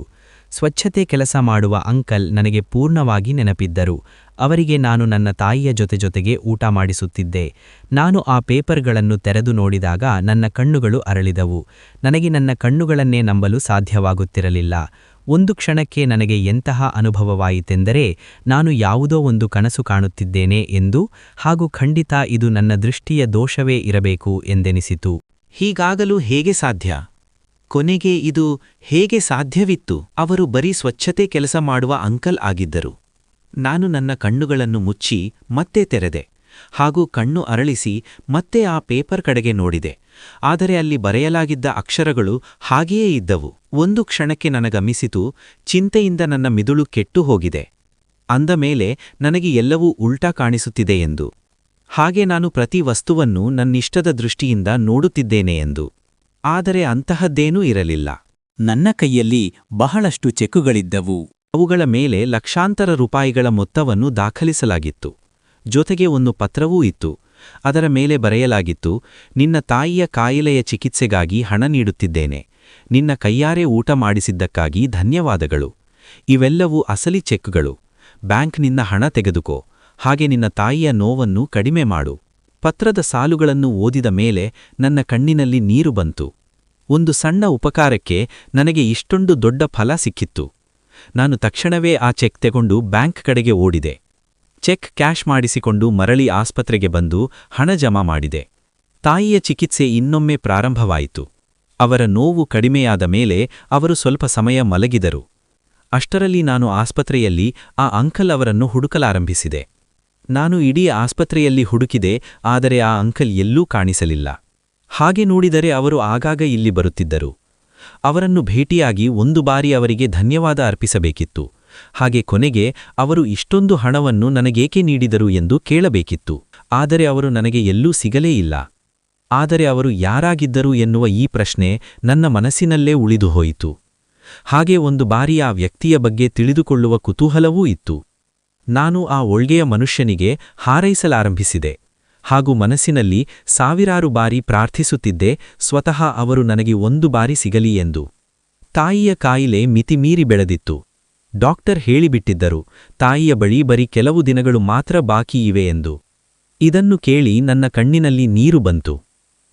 ಸ್ವಚ್ಛತೆ ಕೆಲಸ ಮಾಡುವ ಅಂಕಲ್ ನನಗೆ ಪೂರ್ಣವಾಗಿ ನೆನಪಿದ್ದರು. ಅವರಿಗೆ ನಾನು ನನ್ನ ತಾಯಿಯ ಜೊತೆಗೆ ಊಟ ಮಾಡಿಸುತ್ತಿದ್ದೆ. ನಾನು ಆ ಪೇಪರ್ಗಳನ್ನು ತೆರೆದು ನೋಡಿದಾಗ ನನ್ನ ಕಣ್ಣುಗಳು ಅರಳಿದವು. ನನಗೆ ನನ್ನ ಕಣ್ಣುಗಳನ್ನೇ ನಂಬಲು ಸಾಧ್ಯವಾಗುತ್ತಿರಲಿಲ್ಲ. ಒಂದು ಕ್ಷಣಕ್ಕೆ ನನಗೆ ಎಂತಹ ಅನುಭವವಾಯಿತೆಂದರೆ, ನಾನು ಯಾವುದೋ ಒಂದು ಕನಸು ಕಾಣುತ್ತಿದ್ದೇನೆ ಎಂದು, ಹಾಗೂ ಖಂಡಿತ ಇದು ನನ್ನ ದೃಷ್ಟಿಯ ದೋಷವೇ ಇರಬೇಕು ಎಂದೆನಿಸಿತು. ಹೀಗಾಗಲು ಹೇಗೆ ಸಾಧ್ಯ? ಕೊನೆಗೆ ಇದು ಹೇಗೆ ಸಾಧ್ಯವಿತ್ತು? ಅವರು ಬರೀ ಸ್ವಚ್ಛತೆ ಕೆಲಸ ಮಾಡುವ ಅಂಕಲ್ ಆಗಿದ್ದರು. ನಾನು ನನ್ನ ಕಣ್ಣುಗಳನ್ನು ಮುಚ್ಚಿ ಮತ್ತೆ ತೆರೆದೆ, ಹಾಗೂ ಕಣ್ಣು ಅರಳಿಸಿ ಮತ್ತೆ ಆ ಪೇಪರ್ ಕಡೆಗೆ ನೋಡಿದೆ. ಆದರೆ ಅಲ್ಲಿ ಬರೆಯಲಾಗಿದ್ದ ಅಕ್ಷರಗಳು ಹಾಗೆಯೇ ಇದ್ದವು. ಒಂದು ಕ್ಷಣಕ್ಕೆ ನನಗಮಿಸಿತು, ಚಿಂತೆಯಿಂದ ನನ್ನ ಮಿದುಳು ಕೆಟ್ಟು ಹೋಗಿದೆ. ಅಂದ ಮೇಲೆ ನನಗೆ ಎಲ್ಲವೂ ಉಲ್ಟಾ ಕಾಣಿಸುತ್ತಿದೆ ಎಂದು. ಹಾಗೆ ನಾನು ಪ್ರತಿ ವಸ್ತುವನ್ನು ನನ್ನಿಷ್ಟದ ದೃಷ್ಟಿಯಿಂದ ನೋಡುತ್ತಿದ್ದೇನೆ ಎಂದು. ಆದರೆ ಅಂತಹದ್ದೇನೂ ಇರಲಿಲ್ಲ. ನನ್ನ ಕೈಯಲ್ಲಿ ಬಹಳಷ್ಟು ಚೆಕ್ಕುಗಳಿದ್ದವು. ಅವುಗಳ ಮೇಲೆ ಲಕ್ಷಾಂತರ ರೂಪಾಯಿಗಳ ಮೊತ್ತವನ್ನು ದಾಖಲಿಸಲಾಗಿತ್ತು. ಜೊತೆಗೆ ಒಂದು ಪತ್ರವೂ ಇತ್ತು. ಅದರ ಮೇಲೆ ಬರೆಯಲಾಗಿತ್ತು, ನಿನ್ನ ತಾಯಿಯ ಕಾಯಿಲೆಯ ಚಿಕಿತ್ಸೆಗಾಗಿ ಹಣ ನೀಡುತ್ತಿದ್ದೇನೆ. ನಿನ್ನ ಕೈಯಾರೆ ಊಟ ಮಾಡಿಸಿದ್ದಕ್ಕಾಗಿ ಧನ್ಯವಾದಗಳು. ಇವೆಲ್ಲವೂ ಅಸಲಿ ಚೆಕ್ಗಳು. ಬ್ಯಾಂಕ್ನಿಂದ ಹಣ ತೆಗೆದುಕೋ, ಹಾಗೆ ನಿನ್ನ ತಾಯಿಯ ನೋವನ್ನು ಕಡಿಮೆ ಮಾಡು. ಪತ್ರದ ಸಾಲುಗಳನ್ನು ಓದಿದ ಮೇಲೆ ನನ್ನ ಕಣ್ಣಿನಲ್ಲಿ ನೀರು ಬಂತು. ಒಂದು ಸಣ್ಣ ಉಪಕಾರಕ್ಕೆ ನನಗೆ ಇಷ್ಟೊಂದು ದೊಡ್ಡ ಫಲ ಸಿಕ್ಕಿತ್ತು. ನಾನು ತಕ್ಷಣವೇ ಆ ಚೆಕ್ ತೆಗೊಂಡು ಬ್ಯಾಂಕ್ ಕಡೆಗೆ ಓಡಿದೆ. ಚೆಕ್ ಕ್ಯಾಶ್ ಮಾಡಿಸಿಕೊಂಡು ಮರಳಿ ಆಸ್ಪತ್ರೆಗೆ ಬಂದು ಹಣ ಜಮಾ ಮಾಡಿದೆ. ತಾಯಿಯ ಚಿಕಿತ್ಸೆ ಇನ್ನೊಮ್ಮೆ ಪ್ರಾರಂಭವಾಯಿತು. ಅವರ ನೋವು ಕಡಿಮೆಯಾದ ಮೇಲೆ ಅವರು ಸ್ವಲ್ಪ ಸಮಯ ಮಲಗಿದರು. ಅಷ್ಟರಲ್ಲಿ ನಾನು ಆಸ್ಪತ್ರೆಯಲ್ಲಿ ಆ ಅಂಕಲ್ ಅವರನ್ನು ಹುಡುಕಲಾರಂಭಿಸಿದೆ. ನಾನು ಇಡೀ ಆಸ್ಪತ್ರೆಯಲ್ಲಿ ಹುಡುಕಿದೆ, ಆದರೆ ಆ ಅಂಕಲ್ ಎಲ್ಲೂ ಕಾಣಿಸಲಿಲ್ಲ. ಹಾಗೆ ನೋಡಿದರೆ ಅವರು ಆಗಾಗ ಇಲ್ಲಿ ಬರುತ್ತಿದ್ದರು. ಅವರನ್ನು ಭೇಟಿಯಾಗಿ ಒಂದು ಬಾರಿ ಅವರಿಗೆ ಧನ್ಯವಾದ ಅರ್ಪಿಸಬೇಕಿತ್ತು. ಹಾಗೆ ಕೊನೆಗೆ ಅವರು ಇಷ್ಟೊಂದು ಹಣವನ್ನು ನನಗೇಕೆ ನೀಡಿದರು ಎಂದು ಕೇಳಬೇಕಿತ್ತು. ಆದರೆ ಅವರು ನನಗೆ ಎಲ್ಲೂ ಸಿಗಲೇ ಇಲ್ಲ. ಆದರೆ ಅವರು ಯಾರಾಗಿದ್ದರು ಎನ್ನುವ ಈ ಪ್ರಶ್ನೆ ನನ್ನ ಮನಸ್ಸಿನಲ್ಲೇ ಉಳಿದು ಹೋಯಿತು. ಹಾಗೆ ಒಂದು ಬಾರಿ ಆ ವ್ಯಕ್ತಿಯ ಬಗ್ಗೆ ತಿಳಿದುಕೊಳ್ಳುವ ಕುತೂಹಲವೂ ಇತ್ತು. ನಾನು ಆ ಒಳ್ಳೆಯ ಮನುಷ್ಯನಿಗೆ ಹಾರೈಸಲಾರಂಭಿಸಿದೆ. ಹಾಗೂ ಮನಸ್ಸಿನಲ್ಲಿ ಸಾವಿರಾರು ಬಾರಿ ಪ್ರಾರ್ಥಿಸುತ್ತಿದ್ದೆ, ಸ್ವತಃ ಅವರು ನನಗೆ ಒಂದು ಬಾರಿ ಸಿಗಲಿ ಎಂದು. ತಾಯಿಯ ಕಾಯಿಲೆ ಮಿತಿಮೀರಿ ಬೆಳೆದಿತ್ತು. ಡಾಕ್ಟರ್ ಹೇಳಿಬಿಟ್ಟಿದ್ದರು, ತಾಯಿಯ ಬಳಿ ಬರೀ ಕೆಲವು ದಿನಗಳು ಮಾತ್ರ ಬಾಕಿ ಇವೆ ಎಂದು. ಇದನ್ನು ಕೇಳಿ ನನ್ನ ಕಣ್ಣಿನಲ್ಲಿ ನೀರು ಬಂತು.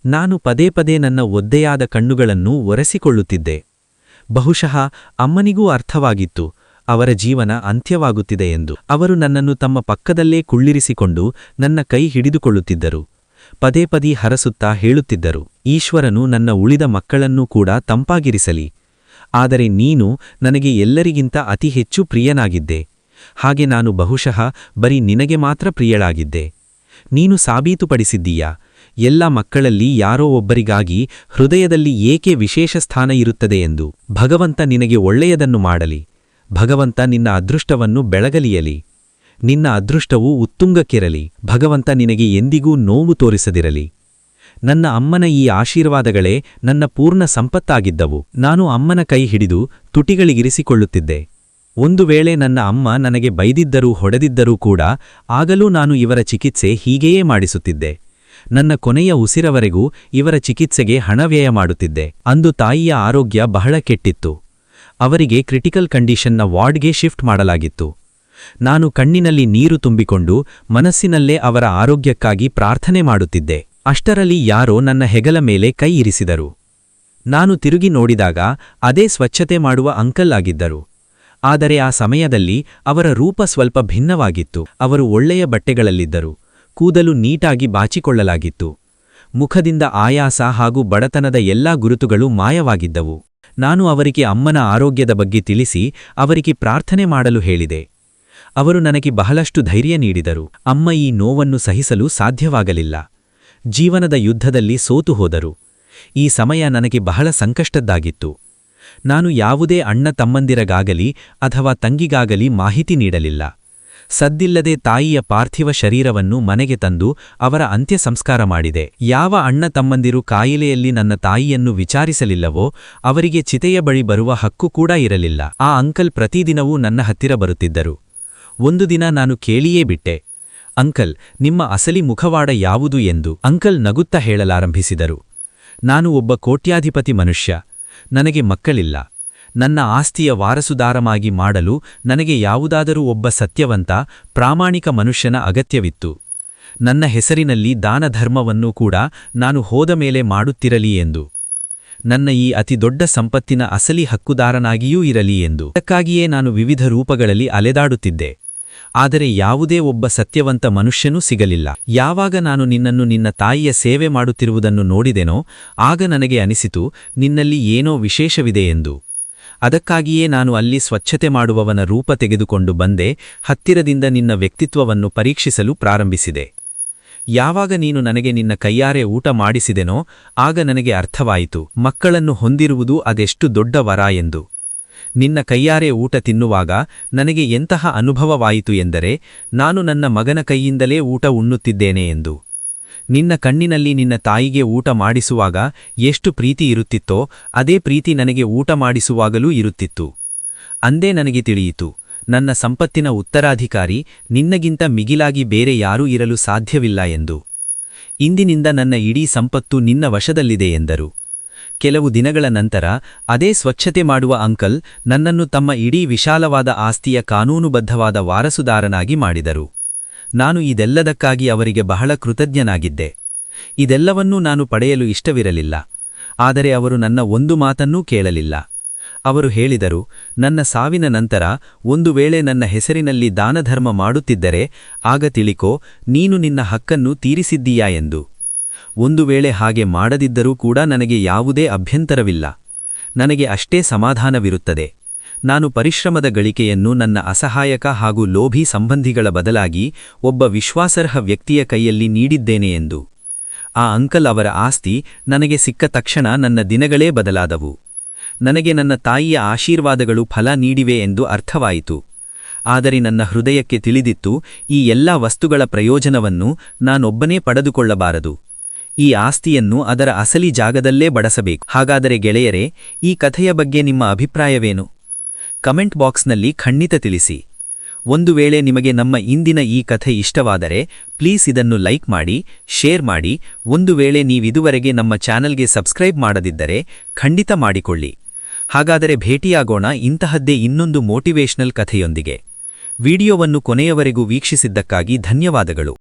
ನಾನು ಪದೇ ಪದೇ ನನ್ನ ಒದ್ದೆಯಾದ ಕಣ್ಣುಗಳನ್ನು ಒರೆಸಿಕೊಳ್ಳುತ್ತಿದ್ದೆ. ಬಹುಶಃ ಅಮ್ಮನಿಗೂ ಅರ್ಥವಾಗಿತ್ತು, ಅವರ ಜೀವನ ಅಂತ್ಯವಾಗುತ್ತಿದೆ ಎಂದು. ಅವರು ನನ್ನನ್ನು ತಮ್ಮ ಪಕ್ಕದಲ್ಲೇ ಕುಳ್ಳಿರಿಸಿಕೊಂಡು ನನ್ನ ಕೈ ಹಿಡಿದುಕೊಳ್ಳುತ್ತಿದ್ದರು. ಪದೇ ಪದೇ ಹರಸುತ್ತಾ ಹೇಳುತ್ತಿದ್ದರು, ಈಶ್ವರನು ನನ್ನ ಉಳಿದ ಮಕ್ಕಳನ್ನೂ ಕೂಡ ತಂಪಾಗಿರಿಸಲಿ. ಆದರೆ ನೀನು ನನಗೆ ಎಲ್ಲರಿಗಿಂತ ಅತಿ ಹೆಚ್ಚು ಪ್ರಿಯನಾಗಿದ್ದೆ. ಹಾಗೆ ನಾನು ಬಹುಶಃ ಬರೀ ನಿನಗೆ ಮಾತ್ರ ಪ್ರಿಯಳಾಗಿದ್ದೆ. ನೀನು ಸಾಬೀತುಪಡಿಸಿದ್ದೀಯಾ, ಎಲ್ಲ ಮಕ್ಕಳಲ್ಲಿ ಯಾರೋ ಒಬ್ಬರಿಗಾಗಿ ಹೃದಯದಲ್ಲಿ ಏಕೆ ವಿಶೇಷ ಸ್ಥಾನ ಇರುತ್ತದೆ ಎಂದು. ಭಗವಂತ ನಿನಗೆ ಒಳ್ಳೆಯದನ್ನು ಮಾಡಲಿ. ಭಗವಂತ ನಿನ್ನ ಅದೃಷ್ಟವನ್ನು ಬೆಳಗಲಿಯಲಿ. ನಿನ್ನ ಅದೃಷ್ಟವು ಉತ್ತುಂಗಕ್ಕಿರಲಿ. ಭಗವಂತ ನಿನಗೆ ಎಂದಿಗೂ ನೋವು ತೋರಿಸದಿರಲಿ. ನನ್ನ ಅಮ್ಮನ ಈ ಆಶೀರ್ವಾದಗಳೇ ನನ್ನ ಪೂರ್ಣ ಸಂಪತ್ತಾಗಿದ್ದವು. ನಾನು ಅಮ್ಮನ ಕೈ ಹಿಡಿದು ತುಟಿಗಳಿಗಿರಿಸಿಕೊಳ್ಳುತ್ತಿದ್ದೆ. ಒಂದು ವೇಳೆ ನನ್ನ ಅಮ್ಮ ನನಗೆ ಬೈದಿದ್ದರೂ ಹೊಡೆದಿದ್ದರೂ ಕೂಡ ಆಗಲೂ ನಾನು ಇವರ ಚಿಕಿತ್ಸೆ ಹೀಗೆಯೇ ಮಾಡಿಸುತ್ತಿದ್ದೆ. ನನ್ನ ಕೊನೆಯ ಉಸಿರವರೆಗೂ ಇವರ ಚಿಕಿತ್ಸೆಗೆ ಹಣ ವ್ಯಯ ಮಾಡುತ್ತಿದ್ದೆ. ಅಂದು ತಾಯಿಯ ಆರೋಗ್ಯ ಬಹಳ ಕೆಟ್ಟಿತ್ತು. ಅವರಿಗೆ ಕ್ರಿಟಿಕಲ್ ಕಂಡೀಷನ್ನ ವಾರ್ಡ್ಗೆ ಶಿಫ್ಟ್ ಮಾಡಲಾಗಿತ್ತು. ನಾನು ಕಣ್ಣಿನಲ್ಲಿ ನೀರು ತುಂಬಿಕೊಂಡು ಮನಸ್ಸಿನಲ್ಲೇ ಅವರ ಆರೋಗ್ಯಕ್ಕಾಗಿ ಪ್ರಾರ್ಥನೆ ಮಾಡುತ್ತಿದ್ದೆ. ಅಷ್ಟರಲ್ಲಿ ಯಾರೋ ನನ್ನ ಹೆಗಲ ಮೇಲೆ ಕೈ ಇರಿಸಿದರು. ನಾನು ತಿರುಗಿ ನೋಡಿದಾಗ ಅದೇ ಸ್ವಚ್ಛತೆ ಮಾಡುವ ಅಂಕಲ್ ಆಗಿದ್ದರು. ಆದರೆ ಆ ಸಮಯದಲ್ಲಿ ಅವರ ರೂಪ ಸ್ವಲ್ಪ ಭಿನ್ನವಾಗಿತ್ತು. ಅವರು ಒಳ್ಳೆಯ ಬಟ್ಟೆಗಳಲ್ಲಿದ್ದರು. ಕೂದಲು ನೀಟಾಗಿ ಬಾಚಿಕೊಳ್ಳಲಾಗಿತ್ತು. ಮುಖದಿಂದ ಆಯಾಸ ಹಾಗೂ ಬಡತನದ ಎಲ್ಲಾ ಗುರುತುಗಳು ಮಾಯವಾಗಿದ್ದವು. ನಾನು ಅವರಿಗೆ ಅಮ್ಮನ ಆರೋಗ್ಯದ ಬಗ್ಗೆ ತಿಳಿಸಿ ಅವರಿಗೆ ಪ್ರಾರ್ಥನೆ ಮಾಡಲು ಹೇಳಿದೆ. ಅವರು ನನಗೆ ಬಹಳಷ್ಟು ಧೈರ್ಯ ನೀಡಿದರು. ಅಮ್ಮ ಈ ನೋವನ್ನು ಸಹಿಸಲು ಸಾಧ್ಯವಾಗಲಿಲ್ಲ. ಜೀವನದ ಯುದ್ಧದಲ್ಲಿ ಸೋತು ಹೋದರು. ಈ ಸಮಯ ನನಗೆ ಬಹಳ ಸಂಕಷ್ಟದ್ದಾಗಿತ್ತು. ನಾನು ಯಾವುದೇ ಅಣ್ಣ ತಮ್ಮಂದಿರಗಾಗಲಿ ಅಥವಾ ತಂಗಿಗಾಗಲಿ ಮಾಹಿತಿ ನೀಡಲಿಲ್ಲ. ಸದ್ದಿಲ್ಲದೆ ತಾಯಿಯ ಪಾರ್ಥಿವ ಶರೀರವನ್ನು ಮನೆಗೆ ತಂದು ಅವರ ಅಂತ್ಯ ಸಂಸ್ಕಾರ ಮಾಡಿದೆ. ಯಾವ ಅಣ್ಣ ತಮ್ಮಂದಿರು ಕಾಯಿಲೆಯಲ್ಲಿ ನನ್ನ ತಾಯಿಯನ್ನು ವಿಚಾರಿಸಲಿಲ್ಲವೋ ಅವರಿಗೆ ಚಿತೆಯ ಬಳಿ ಬರುವ ಹಕ್ಕು ಕೂಡ ಇರಲಿಲ್ಲ. ಆ ಅಂಕಲ್ ಪ್ರತಿದಿನವೂ ನನ್ನ ಹತ್ತಿರ ಬರುತ್ತಿದ್ದರು. ಒಂದು ದಿನ ನಾನು ಕೇಳಿಯೇ ಬಿಟ್ಟೆ, ಅಂಕಲ್, ನಿಮ್ಮ ಅಸಲಿ ಮುಖವಾಡ ಯಾವುದು ಎಂದು. ಅಂಕಲ್ ನಗುತ್ತಾ ಹೇಳಲಾರಂಭಿಸಿದರು, ನಾನು ಒಬ್ಬ ಕೋಟ್ಯಾಧಿಪತಿ ಮನುಷ್ಯ. ನನಗೆ ಮಕ್ಕಳಿಲ್ಲ. ನನ್ನ ಆಸ್ತಿಯ ವಾರಸುದಾರಮಾಗಿ ಮಾಡಲು ನನಗೆ ಯಾವುದಾದರೂ ಒಬ್ಬ ಸತ್ಯವಂತ, ಪ್ರಾಮಾಣಿಕ ಮನುಷ್ಯನ ಅಗತ್ಯವಿತ್ತು. ನನ್ನ ಹೆಸರಿನಲ್ಲಿ ದಾನಧರ್ಮವನ್ನೂ ಕೂಡ ನಾನು ಹೋದ ಮೇಲೆ ಮಾಡುತ್ತಿರಲಿ ಎಂದು. ನನ್ನ ಈ ಅತಿ ದೊಡ್ಡ ಸಂಪತ್ತಿನ ಅಸಲಿ ಹಕ್ಕುದಾರನಾಗಿಯೂ ಇರಲಿ ಎಂದು. ಅದಕ್ಕಾಗಿಯೇ ನಾನು ವಿವಿಧ ರೂಪಗಳಲ್ಲಿ ಅಲೆದಾಡುತ್ತಿದ್ದೆ. ಆದರೆ ಯಾವುದೇ ಒಬ್ಬ ಸತ್ಯವಂತ ಮನುಷ್ಯನೂ ಸಿಗಲಿಲ್ಲ. ಯಾವಾಗ ನಾನು ನಿನ್ನನ್ನು ನಿನ್ನ ತಾಯಿಯ ಸೇವೆ ಮಾಡುತ್ತಿರುವುದನ್ನು ನೋಡಿದೆನೋ ಆಗ ನನಗೆ ಅನಿಸಿತು, ನಿನ್ನಲ್ಲಿ ಏನೋ ವಿಶೇಷವಿದೆ ಎಂದು. ಅದಕ್ಕಾಗಿಯೇ ನಾನು ಅಲ್ಲಿ ಸ್ವಚ್ಛತೆ ಮಾಡುವವನ ರೂಪ ತೆಗೆದುಕೊಂಡು ಬಂದೆ. ಹತ್ತಿರದಿಂದ ನಿನ್ನ ವ್ಯಕ್ತಿತ್ವವನ್ನು ಪರೀಕ್ಷಿಸಲು ಪ್ರಾರಂಭಿಸಿದೆ. ಯಾವಾಗ ನೀನು ನನಗೆ ನಿನ್ನ ಕೈಯಾರೆ ಊಟ ಮಾಡಿಸಿದೆನೋ ಆಗ ನನಗೆ ಅರ್ಥವಾಯಿತು ಮಕ್ಕಳನ್ನು ಹೊಂದಿರುವುದು ಅದೆಷ್ಟು ದೊಡ್ಡ ವರ ಎಂದು. ನಿನ್ನ ಕೈಯಾರೆ ಊಟ ತಿನ್ನುವಾಗ ನನಗೆ ಎಂತಹ ಅನುಭವವಾಯಿತು ಎಂದರೆ ನಾನು ನನ್ನ ಮಗನ ಕೈಯಿಂದಲೇ ಊಟ ಉಣ್ಣುತ್ತಿದ್ದೇನೆ ಎಂದು. ನಿನ್ನ ಕಣ್ಣಿನಲ್ಲಿ ನಿನ್ನ ತಾಯಿಗೆ ಊಟ ಮಾಡಿಸುವಾಗ ಎಷ್ಟು ಪ್ರೀತಿ ಇರುತ್ತಿತ್ತೋ ಅದೇ ಪ್ರೀತಿ ನನಗೆ ಊಟ ಮಾಡಿಸುವಾಗಲೂ ಇರುತ್ತಿತ್ತು. ಅಂದೇ ನನಗೆ ತಿಳಿಯಿತು, ನನ್ನ ಸಂಪತ್ತಿನ ಉತ್ತರಾಧಿಕಾರಿ ನಿನ್ನಗಿಂತ ಮಿಗಿಲಾಗಿ ಬೇರೆ ಯಾರೂ ಇರಲು ಸಾಧ್ಯವಿಲ್ಲ ಎಂದು. ಇಂದಿನಿಂದ ನನ್ನ ಇಡೀ ಸಂಪತ್ತು ನಿನ್ನ ವಶದಲ್ಲಿದೆ ಎಂದರು. ಕೆಲವು ದಿನಗಳ ನಂತರ ಅದೇ ಸ್ವಚ್ಛತೆ ಮಾಡುವ ಅಂಕಲ್ ನನ್ನನ್ನು ತಮ್ಮ ಇಡೀ ವಿಶಾಲವಾದ ಆಸ್ತಿಯ ಕಾನೂನುಬದ್ಧವಾದ ವಾರಸುದಾರನಾಗಿ ಮಾಡಿದರು. ನಾನು ಇದೆಲ್ಲದಕ್ಕಾಗಿ ಅವರಿಗೆ ಬಹಳ ಕೃತಜ್ಞನಾಗಿದ್ದೆ. ಇದೆಲ್ಲವನ್ನೂ ನಾನು ಪಡೆಯಲು ಇಷ್ಟವಿರಲಿಲ್ಲ. ಆದರೆ ಅವರು ನನ್ನ ಒಂದು ಮಾತನ್ನೂ ಕೇಳಲಿಲ್ಲ. ಅವರು ಹೇಳಿದರು, ನನ್ನ ಸಾವಿನ ನಂತರ ಒಂದು ವೇಳೆ ನನ್ನ ಹೆಸರಿನಲ್ಲಿ ದಾನಧರ್ಮ ಮಾಡುತ್ತಿದ್ದರೆ ಆಗ ತಿಳಿಕೋ ನೀನು ನಿನ್ನ ಹಕ್ಕನ್ನು ತೀರಿಸಿದ್ದೀಯಾ ಎಂದು. ಒಂದು ವೇಳೆ ಹಾಗೆ ಮಾಡದಿದ್ದರೂ ಕೂಡ ನನಗೆ ಯಾವುದೇ ಅಭ್ಯಂತರವಿಲ್ಲ. ನನಗೆ ಅಷ್ಟೇ ಸಮಾಧಾನವಿರುತ್ತದೆ. ನಾನು ಪರಿಶ್ರಮದ ಗಳಿಕೆಯನ್ನು ನನ್ನ ಅಸಹಾಯಕ ಹಾಗೂ ಲೋಭಿ ಸಂಬಂಧಿಗಳ ಬದಲಾಗಿ ಒಬ್ಬ ವಿಶ್ವಾಸಾರ್ಹ ವ್ಯಕ್ತಿಯ ಕೈಯಲ್ಲಿ ನೀಡಿದ್ದೇನೆ ಎಂದು. ಆ ಅಂಕಲ್ ಅವರ ಆಸ್ತಿ ನನಗೆ ಸಿಕ್ಕ ತಕ್ಷಣ ನನ್ನ ದಿನಗಳೇ ಬದಲಾದವು. ನನಗೆ ನನ್ನ ತಾಯಿಯ ಆಶೀರ್ವಾದಗಳು ಫಲ ನೀಡಿವೆ ಎಂದು ಅರ್ಥವಾಯಿತು. ಆದರೆ ನನ್ನ ಹೃದಯಕ್ಕೆ ತಿಳಿದಿತ್ತು, ಈ ಎಲ್ಲಾ ವಸ್ತುಗಳ ಪ್ರಯೋಜನವನ್ನು ನಾನೊಬ್ಬನೇ ಪಡೆದುಕೊಳ್ಳಬಾರದು. ಈ ಆಸ್ತಿಯನ್ನು ಅದರ ಅಸಲಿ ಜಾಗದಲ್ಲೇ ಬಡಸಬೇಕು. ಹಾಗಾದರೆ ಗೆಳೆಯರೇ, ಈ ಕಥೆಯ ಬಗ್ಗೆ ನಿಮ್ಮ ಅಭಿಪ್ರಾಯವೇನು? ಕಮೆಂಟ್ ಬಾಕ್ಸ್ನಲ್ಲಿ ಖಂಡಿತ ತಿಳಿಸಿ. ಒಂದು ವೇಳೆ ನಿಮಗೆ ನಮ್ಮ ಇಂದಿನ ಈ ಕಥೆ ಇಷ್ಟವಾದರೆ ಪ್ಲೀಸ್ ಇದನ್ನು ಲೈಕ್ ಮಾಡಿ, ಶೇರ್ ಮಾಡಿ. ಒಂದು ವೇಳೆ ನೀವಿದುವರೆಗೆ ನಮ್ಮ ಚಾನಲ್ಗೆ ಸಬ್ಸ್ಕ್ರೈಬ್ ಮಾಡದಿದ್ದರೆ ಖಂಡಿತ ಮಾಡಿಕೊಳ್ಳಿ. ಹಾಗಾದರೆ ಭೇಟಿಯಾಗೋಣ ಇಂತಹದ್ದೇ ಇನ್ನೊಂದು ಮೋಟಿವೇಶನಲ್ ಕಥೆಯೊಂದಿಗೆ. ವಿಡಿಯೋವನ್ನು ಕೊನೆಯವರೆಗೂ ವೀಕ್ಷಿಸಿದ್ದಕ್ಕಾಗಿ ಧನ್ಯವಾದಗಳು.